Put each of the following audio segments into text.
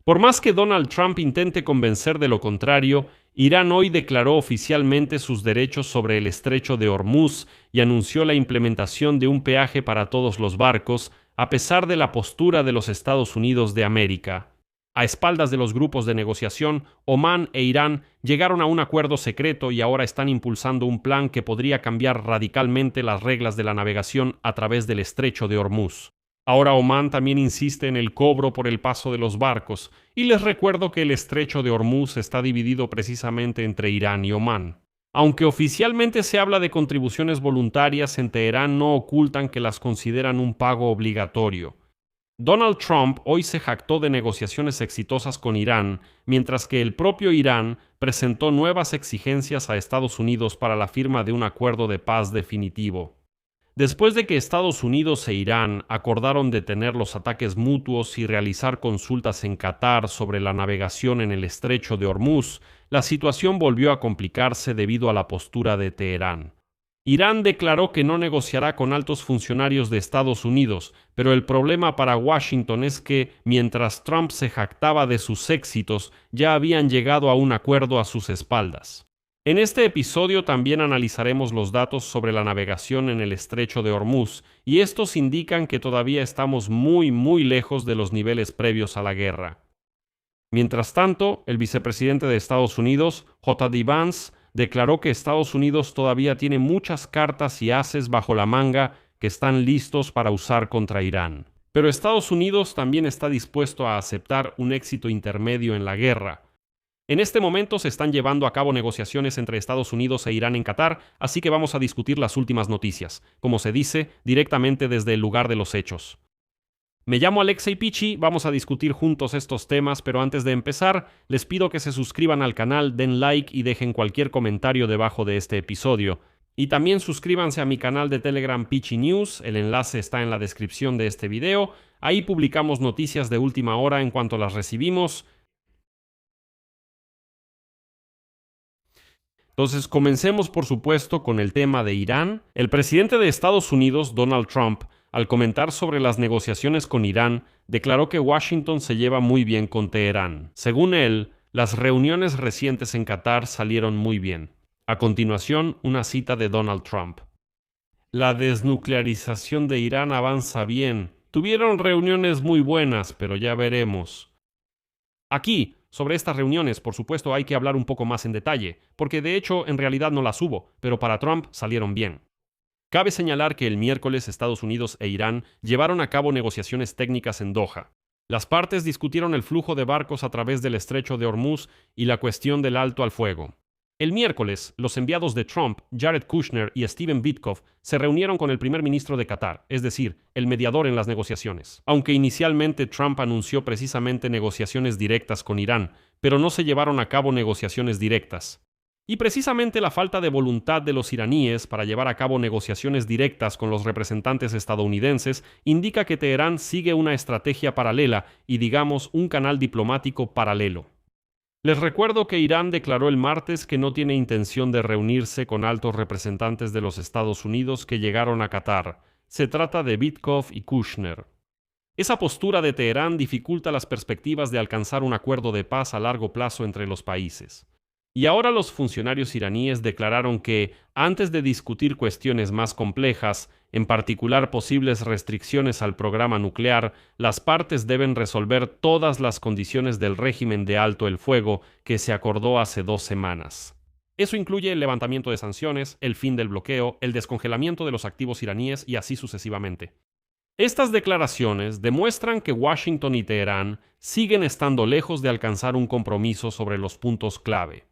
Por más que Donald Trump intente convencer de lo contrario, Irán hoy declaró oficialmente sus derechos sobre el estrecho de Hormuz y anunció la implementación de un peaje para todos los barcos, a pesar de la postura de los Estados Unidos de América. A espaldas de los grupos de negociación, Omán e Irán llegaron a un acuerdo secreto y ahora están impulsando un plan que podría cambiar radicalmente las reglas de la navegación a través del estrecho de Hormuz. Ahora Omán también insiste en el cobro por el paso de los barcos, y les recuerdo que el estrecho de Hormuz está dividido precisamente entre Irán y Omán. Aunque oficialmente se habla de contribuciones voluntarias, en Teherán no ocultan que las consideran un pago obligatorio. Donald Trump hoy se jactó de negociaciones exitosas con Irán, mientras que el propio Irán presentó nuevas exigencias a Estados Unidos para la firma de un acuerdo de paz definitivo. Después de que Estados Unidos e Irán acordaron detener los ataques mutuos y realizar consultas en Qatar sobre la navegación en el estrecho de Hormuz, la situación volvió a complicarse debido a la postura de Teherán. Irán declaró que no negociará con altos funcionarios de Estados Unidos, pero el problema para Washington es que, mientras Trump se jactaba de sus éxitos, ya habían llegado a un acuerdo a sus espaldas. En este episodio también analizaremos los datos sobre la navegación en el estrecho de Hormuz, y estos indican que todavía estamos muy lejos de los niveles previos a la guerra. Mientras tanto, el vicepresidente de Estados Unidos, J.D. Vance, declaró que Estados Unidos todavía tiene muchas cartas y ases bajo la manga que están listos para usar contra Irán. Pero Estados Unidos también está dispuesto a aceptar un éxito intermedio en la guerra. En este momento se están llevando a cabo negociaciones entre Estados Unidos e Irán en Qatar, así que vamos a discutir las últimas noticias, como se dice, directamente desde el lugar de los hechos. Me llamo Alexei Pichi, vamos a discutir juntos estos temas, pero antes de empezar, les pido que se suscriban al canal, den like y dejen cualquier comentario debajo de este episodio. Y también suscríbanse a mi canal de Telegram Pichi News, el enlace está en la descripción de este video. Ahí publicamos noticias de última hora en cuanto las recibimos. Entonces, comencemos por supuesto con el tema de Irán. El presidente de Estados Unidos, Donald Trump, al comentar sobre las negociaciones con Irán, declaró que Washington se lleva muy bien con Teherán. Según él, las reuniones recientes en Qatar salieron muy bien. A continuación, una cita de Donald Trump. La desnuclearización de Irán avanza bien. Tuvieron reuniones muy buenas, pero ya veremos. Aquí, sobre estas reuniones, por supuesto, hay que hablar un poco más en detalle, porque de hecho en realidad no las hubo, pero para Trump salieron bien. Cabe señalar que el miércoles Estados Unidos e Irán llevaron a cabo negociaciones técnicas en Doha. Las partes discutieron el flujo de barcos a través del estrecho de Hormuz y la cuestión del alto al fuego. El miércoles, los enviados de Trump, Jared Kushner y Stephen Witkoff, se reunieron con el primer ministro de Qatar, es decir, el mediador en las negociaciones. Aunque inicialmente Trump anunció precisamente negociaciones directas con Irán, pero no se llevaron a cabo negociaciones directas. Y precisamente la falta de voluntad de los iraníes para llevar a cabo negociaciones directas con los representantes estadounidenses indica que Teherán sigue una estrategia paralela y, digamos, un canal diplomático paralelo. Les recuerdo que Irán declaró el martes que no tiene intención de reunirse con altos representantes de los Estados Unidos que llegaron a Qatar. Se trata de Witkoff y Kushner. Esa postura de Teherán dificulta las perspectivas de alcanzar un acuerdo de paz a largo plazo entre los países. Y ahora los funcionarios iraníes declararon que, antes de discutir cuestiones más complejas, en particular posibles restricciones al programa nuclear, las partes deben resolver todas las condiciones del régimen de alto el fuego que se acordó hace 2 semanas. Eso incluye el levantamiento de sanciones, el fin del bloqueo, el descongelamiento de los activos iraníes y así sucesivamente. Estas declaraciones demuestran que Washington y Teherán siguen estando lejos de alcanzar un compromiso sobre los puntos clave.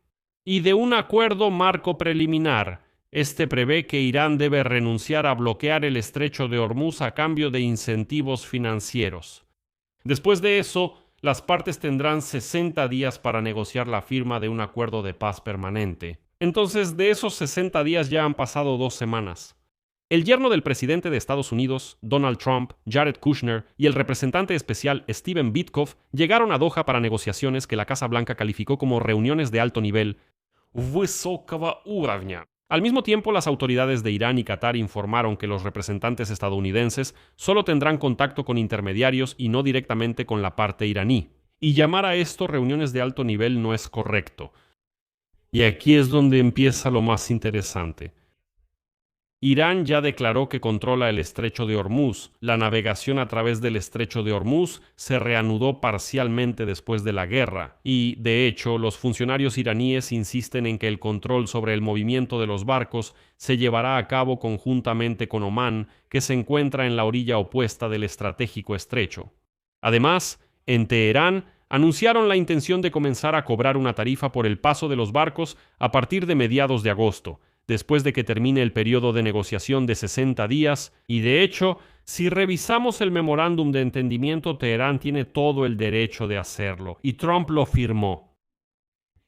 Y de un acuerdo marco preliminar, este prevé que Irán debe renunciar a bloquear el estrecho de Hormuz a cambio de incentivos financieros. Después de eso, las partes tendrán 60 días para negociar la firma de un acuerdo de paz permanente. Entonces, de esos 60 días ya han pasado 2 semanas. El yerno del presidente de Estados Unidos, Donald Trump, Jared Kushner, y el representante especial Stephen Witkoff llegaron a Doha para negociaciones que la Casa Blanca calificó como reuniones de alto nivel, высокого уровня. Al mismo tiempo, las autoridades de Irán y Qatar informaron que los representantes estadounidenses solo tendrán contacto con intermediarios y no directamente con la parte iraní. y llamar a esto reuniones de alto nivel no es correcto. Y aquí es donde empieza lo más interesante. Irán ya declaró que controla el estrecho de Hormuz. La navegación a través del estrecho de Hormuz se reanudó parcialmente después de la guerra y, de hecho, los funcionarios iraníes insisten en que el control sobre el movimiento de los barcos se llevará a cabo conjuntamente con Omán, que se encuentra en la orilla opuesta del estratégico estrecho. Además, en Teherán anunciaron la intención de comenzar a cobrar una tarifa por el paso de los barcos a partir de mediados de agosto, después de que termine el periodo de negociación de 60 días, y de hecho, si revisamos el memorándum de entendimiento, Teherán tiene todo el derecho de hacerlo, y Trump lo firmó.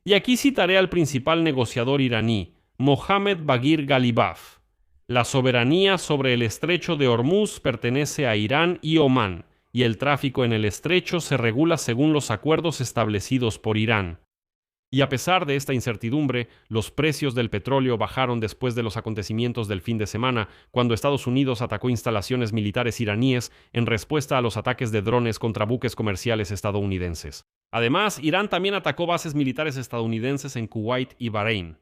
Y aquí citaré al principal negociador iraní, Mohammad Baghir Ghalibaf. La soberanía sobre el estrecho de Hormuz pertenece a Irán y Omán, y el tráfico en el estrecho se regula según los acuerdos establecidos por Irán. Y a pesar de esta incertidumbre, los precios del petróleo bajaron después de los acontecimientos del fin de semana, cuando Estados Unidos atacó instalaciones militares iraníes en respuesta a los ataques de drones contra buques comerciales estadounidenses. Además, Irán también atacó bases militares estadounidenses en Kuwait y Bahrein.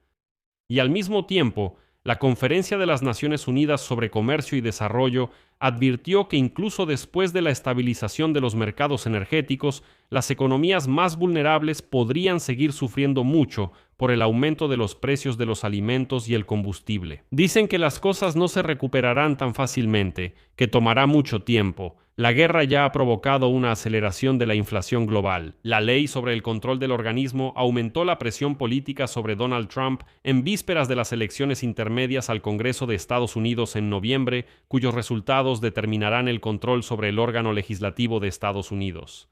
Y al mismo tiempo, la Conferencia de las Naciones Unidas sobre Comercio y Desarrollo advirtió que incluso después de la estabilización de los mercados energéticos, las economías más vulnerables podrían seguir sufriendo mucho por el aumento de los precios de los alimentos y el combustible. Dicen que las cosas no se recuperarán tan fácilmente, que tomará mucho tiempo. La guerra ya ha provocado una aceleración de la inflación global. La ley sobre el control del organismo aumentó la presión política sobre Donald Trump en vísperas de las elecciones intermedias al Congreso de Estados Unidos en noviembre, cuyos resultados determinarán el control sobre el órgano legislativo de Estados Unidos.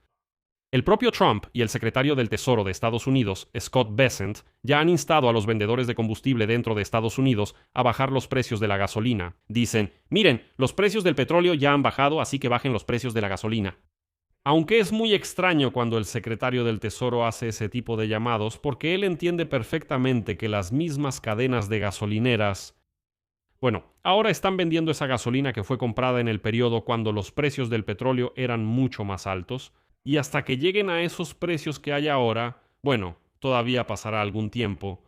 El propio Trump y el secretario del Tesoro de Estados Unidos, Scott Bessent, ya han instado a los vendedores de combustible dentro de Estados Unidos a bajar los precios de la gasolina. Dicen, miren, los precios del petróleo ya han bajado, así que bajen los precios de la gasolina. Aunque es muy extraño cuando el secretario del Tesoro hace ese tipo de llamados, porque él entiende perfectamente que las mismas cadenas de gasolineras, ahora están vendiendo esa gasolina que fue comprada en el periodo cuando los precios del petróleo eran mucho más altos, y hasta que lleguen a esos precios que hay ahora, todavía pasará algún tiempo.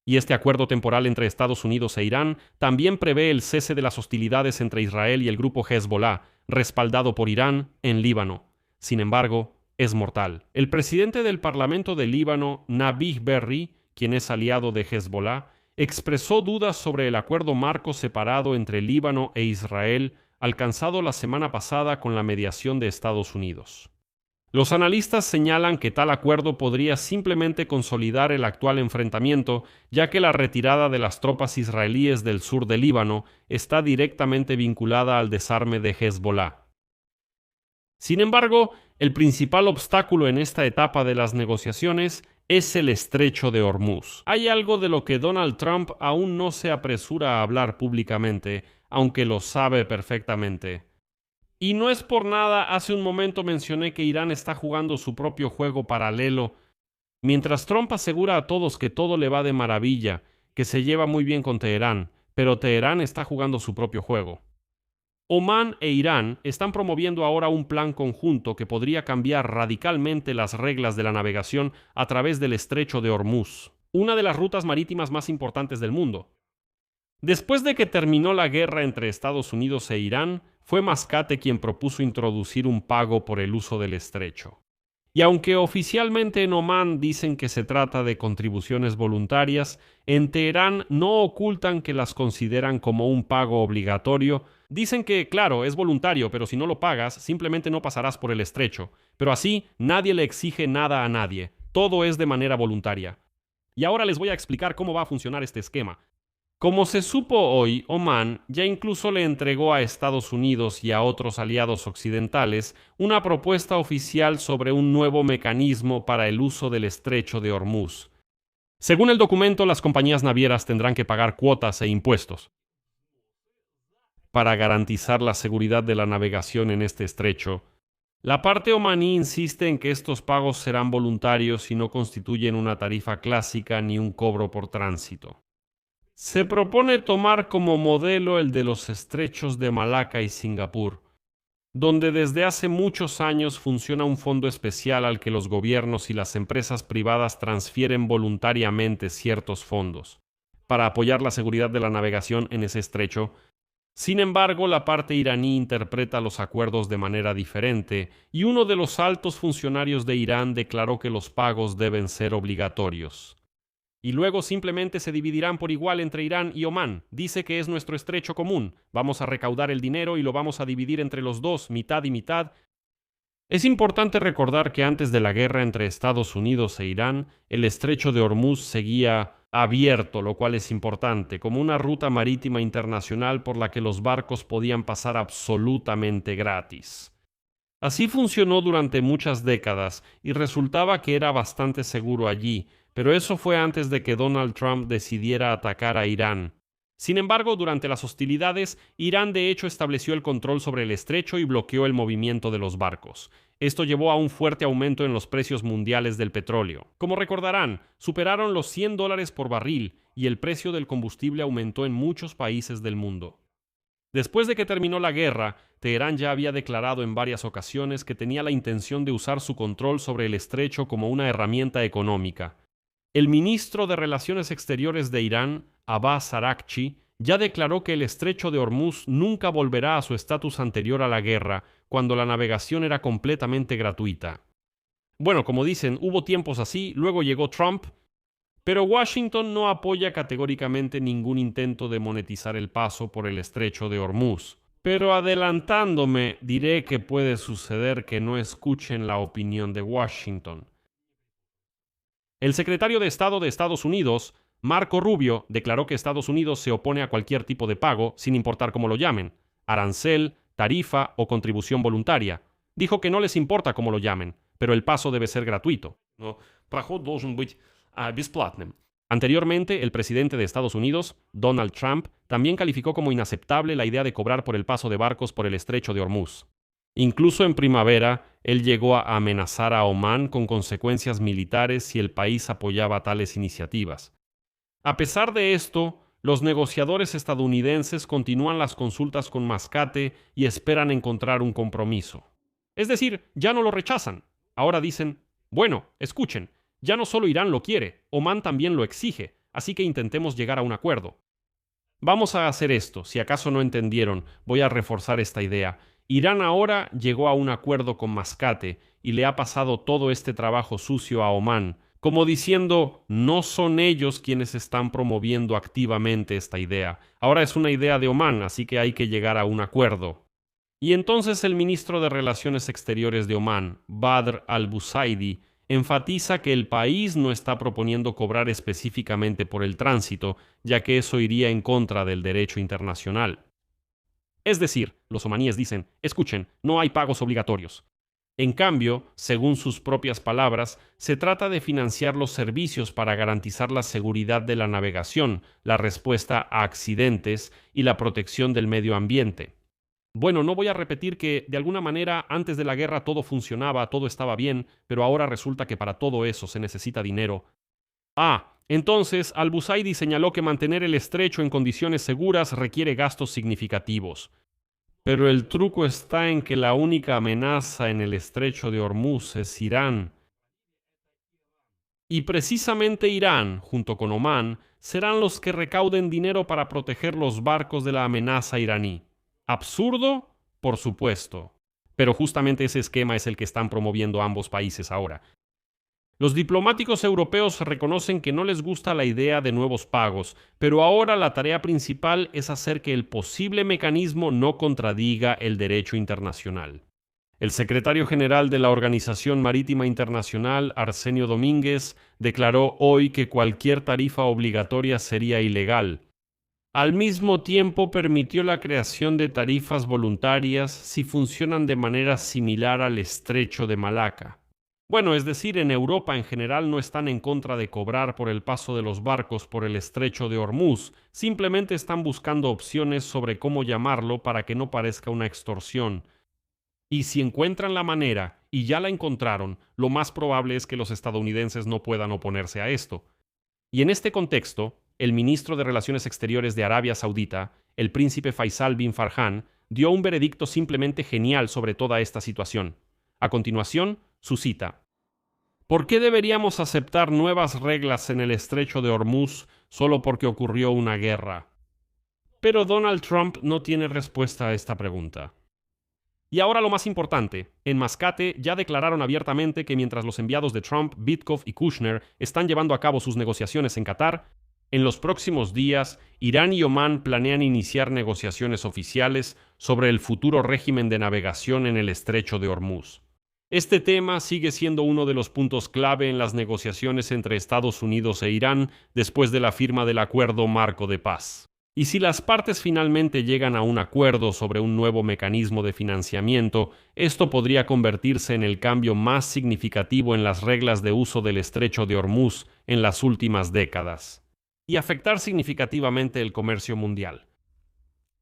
Y este acuerdo temporal entre Estados Unidos e Irán también prevé el cese de las hostilidades entre Israel y el grupo Hezbollah, respaldado por Irán, en Líbano. Sin embargo, es mortal. El presidente del Parlamento de Líbano, Nabih Berri, quien es aliado de Hezbollah, expresó dudas sobre el acuerdo marco separado entre Líbano e Israel alcanzado la semana pasada con la mediación de Estados Unidos. Los analistas señalan que tal acuerdo podría simplemente consolidar el actual enfrentamiento, ya que la retirada de las tropas israelíes del sur de Líbano está directamente vinculada al desarme de Hezbollah. Sin embargo, el principal obstáculo en esta etapa de las negociaciones es el estrecho de Hormuz. Hay algo de lo que Donald Trump aún no se apresura a hablar públicamente, aunque lo sabe perfectamente. Y no es por nada, hace un momento mencioné que Irán está jugando su propio juego paralelo. Mientras Trump asegura a todos que todo le va de maravilla, que se lleva muy bien con Teherán, pero Teherán está jugando su propio juego. Omán e Irán están promoviendo ahora un plan conjunto que podría cambiar radicalmente las reglas de la navegación a través del estrecho de Hormuz, una de las rutas marítimas más importantes del mundo. Después de que terminó la guerra entre Estados Unidos e Irán, fue Mascate quien propuso introducir un pago por el uso del estrecho. Y aunque oficialmente en Omán dicen que se trata de contribuciones voluntarias, en Teherán no ocultan que las consideran como un pago obligatorio. Dicen que, claro, es voluntario, pero si no lo pagas, simplemente no pasarás por el estrecho. Pero así, nadie le exige nada a nadie. Todo es de manera voluntaria. Y ahora les voy a explicar cómo va a funcionar este esquema. Como se supo hoy, Omán ya incluso le entregó a Estados Unidos y a otros aliados occidentales una propuesta oficial sobre un nuevo mecanismo para el uso del estrecho de Hormuz. Según el documento, las compañías navieras tendrán que pagar cuotas e impuestos para garantizar la seguridad de la navegación en este estrecho. La parte omaní insiste en que estos pagos serán voluntarios y no constituyen una tarifa clásica ni un cobro por tránsito. Se propone tomar como modelo el de los estrechos de Malaca y Singapur. donde desde hace muchos años funciona un fondo especial al que los gobiernos y las empresas privadas transfieren voluntariamente ciertos fondos para apoyar la seguridad de la navegación en ese estrecho. Sin embargo, la parte iraní interpreta los acuerdos de manera diferente y uno de los altos funcionarios de Irán declaró que los pagos deben ser obligatorios. Y luego simplemente se dividirán por igual entre Irán y Omán. Dice que es nuestro estrecho común. Vamos a recaudar el dinero y lo vamos a dividir entre los dos, mitad y mitad. Es importante recordar que antes de la guerra entre Estados Unidos e Irán, el estrecho de Hormuz seguía abierto, lo cual es importante, como una ruta marítima internacional por la que los barcos podían pasar absolutamente gratis. Así funcionó durante muchas décadas y resultaba que era bastante seguro allí, pero eso fue antes de que Donald Trump decidiera atacar a Irán. Sin embargo, durante las hostilidades, Irán de hecho estableció el control sobre el estrecho y bloqueó el movimiento de los barcos. Esto llevó a un fuerte aumento en los precios mundiales del petróleo. Como recordarán, superaron los $100 por barril y el precio del combustible aumentó en muchos países del mundo. Después de que terminó la guerra, Teherán ya había declarado en varias ocasiones que tenía la intención de usar su control sobre el estrecho como una herramienta económica. El ministro de Relaciones Exteriores de Irán, Abbas Araghchi, ya declaró que el estrecho de Hormuz nunca volverá a su estatus anterior a la guerra, cuando la navegación era completamente gratuita. Bueno, como dicen, hubo tiempos así, luego llegó Trump, pero Washington no apoya categóricamente ningún intento de monetizar el paso por el estrecho de Hormuz. Pero adelantándome, diré que puede suceder que no escuchen la opinión de Washington. El secretario de Estado de Estados Unidos, Marco Rubio, declaró que Estados Unidos se opone a cualquier tipo de pago, sin importar cómo lo llamen, arancel, tarifa o contribución voluntaria. Dijo que no les importa cómo lo llamen, pero el paso debe ser gratuito. Проход должен быть бесплатным. Anteriormente, el presidente de Estados Unidos, Donald Trump, también calificó como inaceptable la idea de cobrar por el paso de barcos por el estrecho de Hormuz. Incluso en primavera, él llegó a amenazar a Omán con consecuencias militares si el país apoyaba tales iniciativas. A pesar de esto, los negociadores estadounidenses continúan las consultas con Mascate y esperan encontrar un compromiso. Es decir, ya no lo rechazan. Ahora dicen, bueno, escuchen, ya no solo Irán lo quiere, Omán también lo exige, así que intentemos llegar a un acuerdo. Vamos a hacer esto, si acaso no entendieron, voy a reforzar esta idea. Irán ahora llegó a un acuerdo con Mascate y le ha pasado todo este trabajo sucio a Omán, como diciendo, no son ellos quienes están promoviendo activamente esta idea. Ahora es una idea de Omán, así que hay que llegar a un acuerdo. Y entonces el ministro de Relaciones Exteriores de Omán, Badr al-Busaidi, enfatiza que el país no está proponiendo cobrar específicamente por el tránsito, ya que eso iría en contra del derecho internacional. Es decir, los omaníes dicen, escuchen, no hay pagos obligatorios. En cambio, según sus propias palabras, se trata de financiar los servicios para garantizar la seguridad de la navegación, la respuesta a accidentes y la protección del medio ambiente. Bueno, no voy a repetir que, de alguna manera, antes de la guerra todo funcionaba, todo estaba bien, pero ahora resulta que para todo eso se necesita dinero. Entonces, al-Busaidi señaló que mantener el estrecho en condiciones seguras requiere gastos significativos. Pero el truco está en que la única amenaza en el estrecho de Hormuz es Irán. Y precisamente Irán, junto con Omán, serán los que recauden dinero para proteger los barcos de la amenaza iraní. ¿Absurdo? Por supuesto. Pero justamente ese esquema es el que están promoviendo ambos países ahora. Los diplomáticos europeos reconocen que no les gusta la idea de nuevos pagos, pero ahora la tarea principal es hacer que el posible mecanismo no contradiga el derecho internacional. El secretario general de la Organización Marítima Internacional, Arsenio Domínguez, declaró hoy que cualquier tarifa obligatoria sería ilegal. Al mismo tiempo, permitió la creación de tarifas voluntarias si funcionan de manera similar al estrecho de Malaca. Bueno, es decir, en Europa en general no están en contra de cobrar por el paso de los barcos por el estrecho de Hormuz, simplemente están buscando opciones sobre cómo llamarlo para que no parezca una extorsión. Y si encuentran la manera, y ya la encontraron, lo más probable es que los estadounidenses no puedan oponerse a esto. Y en este contexto, el ministro de Relaciones Exteriores de Arabia Saudita, el príncipe Faisal bin Farhan, dio un veredicto simplemente genial sobre toda esta situación. A continuación, su cita. ¿Por qué deberíamos aceptar nuevas reglas en el estrecho de Hormuz solo porque ocurrió una guerra? Pero Donald Trump no tiene respuesta a esta pregunta. Y ahora lo más importante, en Mascate ya declararon abiertamente que mientras los enviados de Trump, Witkoff y Kushner están llevando a cabo sus negociaciones en Qatar, en los próximos días, Irán y Omán planean iniciar negociaciones oficiales sobre el futuro régimen de navegación en el estrecho de Hormuz. Este tema sigue siendo uno de los puntos clave en las negociaciones entre Estados Unidos e Irán después de la firma del Acuerdo Marco de Paz. Y si las partes finalmente llegan a un acuerdo sobre un nuevo mecanismo de financiamiento, esto podría convertirse en el cambio más significativo en las reglas de uso del estrecho de Hormuz en las últimas décadas, y afectar significativamente el comercio mundial,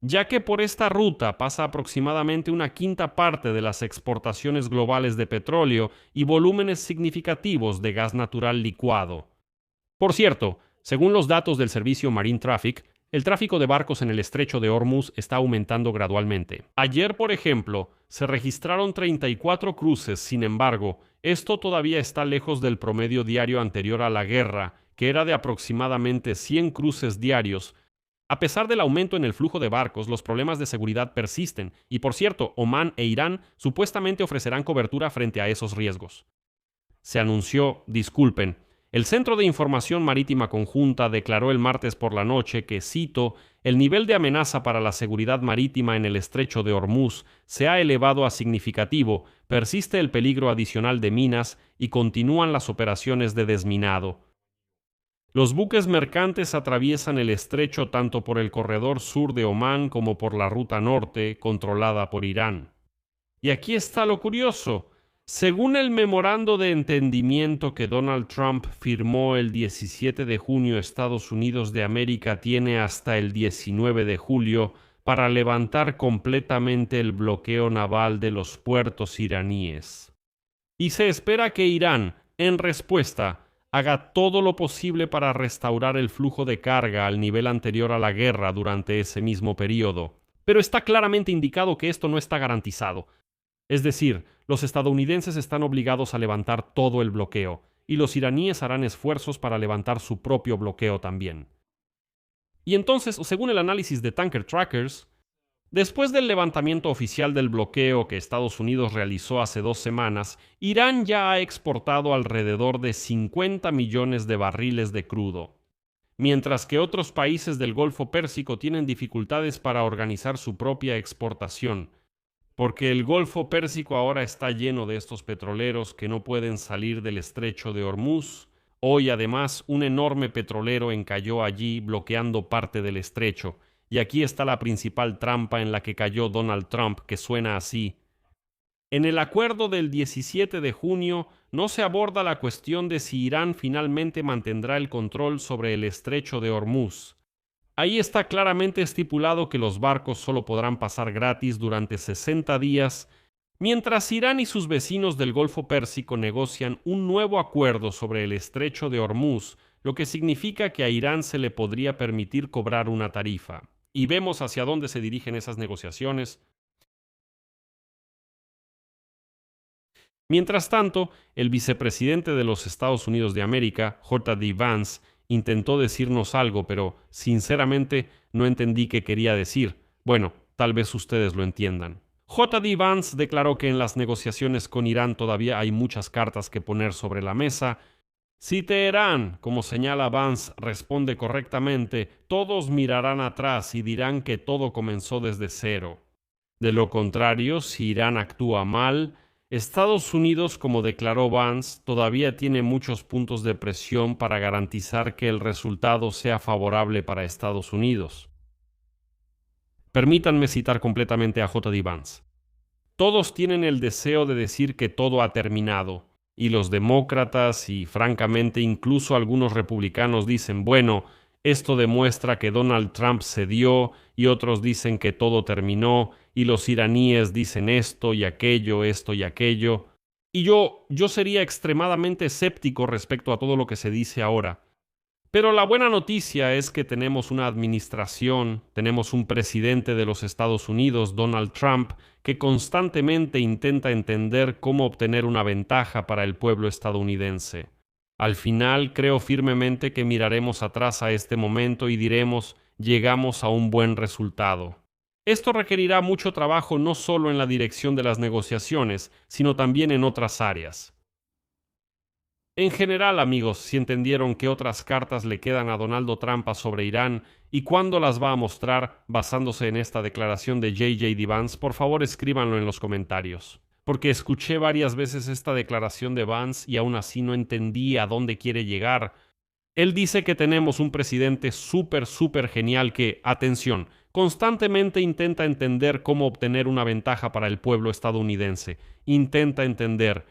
ya que por esta ruta pasa aproximadamente una quinta parte de las exportaciones globales de petróleo y volúmenes significativos de gas natural licuado. Por cierto, según los datos del servicio Marine Traffic, el tráfico de barcos en el estrecho de Hormuz está aumentando gradualmente. Ayer, por ejemplo, se registraron 34 cruces, sin embargo, esto todavía está lejos del promedio diario anterior a la guerra, que era de aproximadamente 100 cruces diarios. A pesar del aumento en el flujo de barcos, los problemas de seguridad persisten, y por cierto, Omán e Irán supuestamente ofrecerán cobertura frente a esos riesgos. Se anunció, el Centro de Información Marítima Conjunta declaró el martes por la noche que, cito, el nivel de amenaza para la seguridad marítima en el estrecho de Hormuz se ha elevado a significativo, persiste el peligro adicional de minas y continúan las operaciones de desminado. Los buques mercantes atraviesan el estrecho tanto por el corredor sur de Omán como por la ruta norte, controlada por Irán. Y aquí está lo curioso. Según el memorando de entendimiento que Donald Trump firmó el 17 de junio, Estados Unidos de América tiene hasta el 19 de julio para levantar completamente el bloqueo naval de los puertos iraníes. Y se espera que Irán, en respuesta, haga todo lo posible para restaurar el flujo de carga al nivel anterior a la guerra durante ese mismo periodo. Pero está claramente indicado que esto no está garantizado. Es decir, los estadounidenses están obligados a levantar todo el bloqueo, y los iraníes harán esfuerzos para levantar su propio bloqueo también. Y entonces, según el análisis de Tanker Trackers, después del levantamiento oficial del bloqueo que Estados Unidos realizó hace 2 semanas, Irán ya ha exportado alrededor de 50 millones de barriles de crudo, mientras que otros países del Golfo Pérsico tienen dificultades para organizar su propia exportación, porque el Golfo Pérsico ahora está lleno de estos petroleros que no pueden salir del estrecho de Hormuz. Hoy, además, un enorme petrolero encalló allí, bloqueando parte del estrecho. Y aquí está la principal trampa en la que cayó Donald Trump, que suena así. En el acuerdo del 17 de junio no se aborda la cuestión de si Irán finalmente mantendrá el control sobre el estrecho de Hormuz. Ahí está claramente estipulado que los barcos solo podrán pasar gratis durante 60 días, mientras Irán y sus vecinos del Golfo Pérsico negocian un nuevo acuerdo sobre el estrecho de Hormuz, lo que significa que a Irán se le podría permitir cobrar una tarifa. Y vemos hacia dónde se dirigen esas negociaciones. Mientras tanto, el vicepresidente de los Estados Unidos de América, J.D. Vance, intentó decirnos algo, pero sinceramente no entendí qué quería decir. Bueno, tal vez ustedes lo entiendan. J.D. Vance declaró que en las negociaciones con Irán todavía hay muchas cartas que poner sobre la mesa. Si Teherán, como señala Vance, responde correctamente, todos mirarán atrás y dirán que todo comenzó desde cero. De lo contrario, si Irán actúa mal, Estados Unidos, como declaró Vance, todavía tiene muchos puntos de presión para garantizar que el resultado sea favorable para Estados Unidos. Permítanme citar completamente a J.D. Vance. Todos tienen el deseo de decir que todo ha terminado, y los demócratas y, francamente, incluso algunos republicanos dicen, bueno, esto demuestra que Donald Trump cedió, y otros dicen que todo terminó, y los iraníes dicen esto y aquello. Y yo sería extremadamente escéptico respecto a todo lo que se dice ahora. Pero la buena noticia es que tenemos una administración, tenemos un presidente de los Estados Unidos, Donald Trump, que constantemente intenta entender cómo obtener una ventaja para el pueblo estadounidense. Al final, creo firmemente que miraremos atrás a este momento y diremos, llegamos a un buen resultado. Esto requerirá mucho trabajo no solo en la dirección de las negociaciones, sino también en otras áreas. En general, amigos, si entendieron qué otras cartas le quedan a Donald Trump sobre Irán y cuándo las va a mostrar basándose en esta declaración de J.D. Vance, por favor escríbanlo en los comentarios. Porque escuché varias veces esta declaración de Vance y aún así no entendí a dónde quiere llegar. Él dice que tenemos un presidente súper genial que, atención, constantemente intenta entender cómo obtener una ventaja para el pueblo estadounidense. Intenta entender.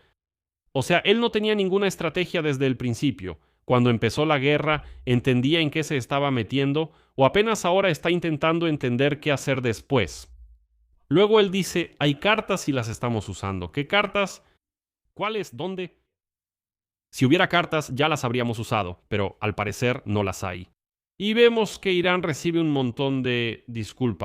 O sea, él no tenía ninguna estrategia desde el principio. Cuando empezó la guerra, entendía en qué se estaba metiendo, o apenas ahora está intentando entender qué hacer después. Luego él dice, hay cartas y las estamos usando. ¿Qué cartas? ¿Cuáles? ¿Dónde? Si hubiera cartas, ya las habríamos usado, pero al parecer no las hay. Y vemos que Irán recibe un montón de,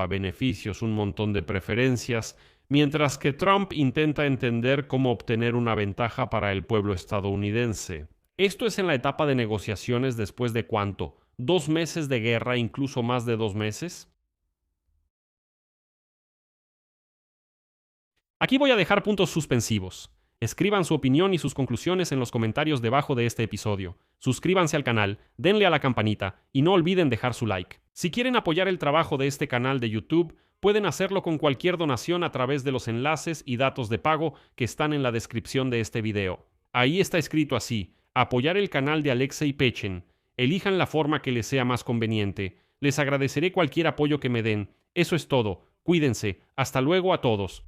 beneficios, un montón de preferencias, mientras que Trump intenta entender cómo obtener una ventaja para el pueblo estadounidense. Esto es en la etapa de negociaciones después de ¿cuánto? ¿2 meses de guerra, incluso más de 2 meses? Aquí voy a dejar puntos suspensivos. Escriban su opinión y sus conclusiones en los comentarios debajo de este episodio. Suscríbanse al canal, denle a la campanita y no olviden dejar su like. Si quieren apoyar el trabajo de este canal de YouTube, pueden hacerlo con cualquier donación a través de los enlaces y datos de pago que están en la descripción de este video. Ahí está escrito así, apoyar el canal de Alexei Pechen. Elijan la forma que les sea más conveniente. Les agradeceré cualquier apoyo que me den. Eso es todo. Cuídense. Hasta luego a todos.